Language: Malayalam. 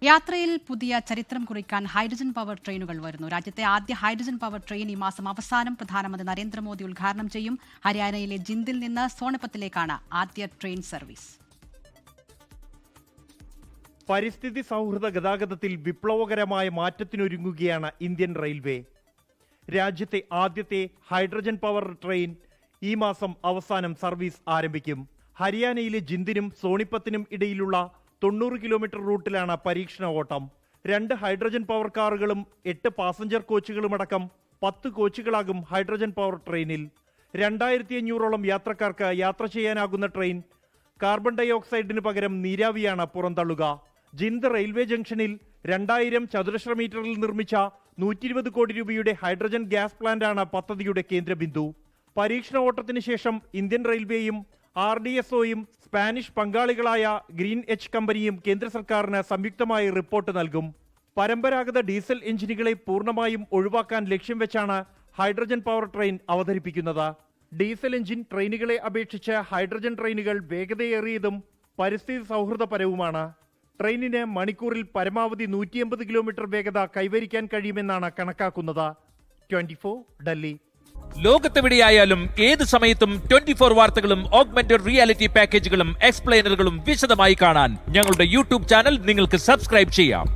യാത്രയിൽ പുതിയ ചരിത്രം കുറിക്കാൻ ഹൈഡ്രജൻ പവർ ട്രെയിനുകൾ വരുന്നു. രാജ്യത്തെ ആദ്യ ഹൈഡ്രജൻ പവർ ട്രെയിൻ ഈ മാസം അവസാനം പ്രധാനമന്ത്രി നരേന്ദ്രമോദി ഉദ്ഘാടനം ചെയ്യും. ഹരിയാനയിലെ ജിന്ദിൽ നിന്ന് സോണിപത്തിലേക്കാണ് ആദ്യ ട്രെയിൻ സർവീസ്. പരിസ്ഥിതി സൗഹൃദ ഗതാഗതത്തിൽ വിപ്ലവകരമായ മാറ്റത്തിനൊരുങ്ങുകയാണ് ഇന്ത്യൻ റെയിൽവേ. രാജ്യത്തെ ആദ്യത്തെ ഹൈഡ്രജൻ പവർ ട്രെയിൻ ഈ മാസം അവസാനം സർവീസ് ആരംഭിക്കും. ഹരിയാനയിലെ ജിന്ദിനും സോണിപ്പത്തിനും ഇടയിലുള്ള 90 കിലോമീറ്റർ റൂട്ടിലാണ് പരീക്ഷണ ഓട്ടം. 2 ഹൈഡ്രജൻ പവർ കാറുകളും 8 പാസഞ്ചർ കോച്ചുകളുമടക്കം 10 കോച്ചുകളാകും ഹൈഡ്രജൻ പവർ ട്രെയിനിൽ. 2500ഓളം യാത്രക്കാർക്ക് യാത്ര ചെയ്യാനാകുന്ന ട്രെയിൻ കാർബൺ ഡൈ ഓക്സൈഡിന് പകരം നീരാവിയാണ് പുറന്തള്ളുക. ജിന്ദ് റെയിൽവേ ജംഗ്ഷനിൽ 2000 ചതുരശ്ര മീറ്ററിൽ നിർമ്മിച്ച 120 കോടി രൂപയുടെ ഹൈഡ്രജൻ ഗ്യാസ് പ്ലാന്റാണ് പദ്ധതിയുടെ കേന്ദ്രബിന്ദു. പരീക്ഷണ ഓട്ടത്തിന് ശേഷം ഇന്ത്യൻ റെയിൽവേയും RDSOയും സ്പാനിഷ് പങ്കാളികളായ ഗ്രീൻ എച്ച് കമ്പനിയും കേന്ദ്ര സർക്കാരിന് സംയുക്തമായി റിപ്പോർട്ട് നൽകും. പരമ്പരാഗത ഡീസൽ എഞ്ചിനുകളെ പൂർണ്ണമായും ഒഴിവാക്കാൻ ലക്ഷ്യം വെച്ചാണ് ഹൈഡ്രജൻ പവർ ട്രെയിൻ അവതരിപ്പിക്കുന്നത്. ഡീസൽ എഞ്ചിൻ ട്രെയിനുകളെ അപേക്ഷിച്ച് ഹൈഡ്രജൻ ട്രെയിനുകൾ വേഗതയേറിയതും പരിസ്ഥിതി സൗഹൃദപരവുമാണ്. ട്രെയിനിന് മണിക്കൂറിൽ പരമാവധി 180 കിലോമീറ്റർ വേഗത കൈവരിക്കാൻ കഴിയുമെന്നാണ് കണക്കാക്കുന്നത്. 24 ഡൽഹി. ലോകത്തെവിടെയായാലും ഏത് സമയത്തും 24 വാർത്തകളും ഓഗ്മെന്റഡ് റിയാലിറ്റി പാക്കേജുകളും എക്സ്പ്ലെയിനറുകളും വിശദമായി കാണാൻ ഞങ്ങളുടെ യൂട്യൂബ് ചാനൽ നിങ്ങൾക്ക് സബ്സ്ക്രൈബ് ചെയ്യാം.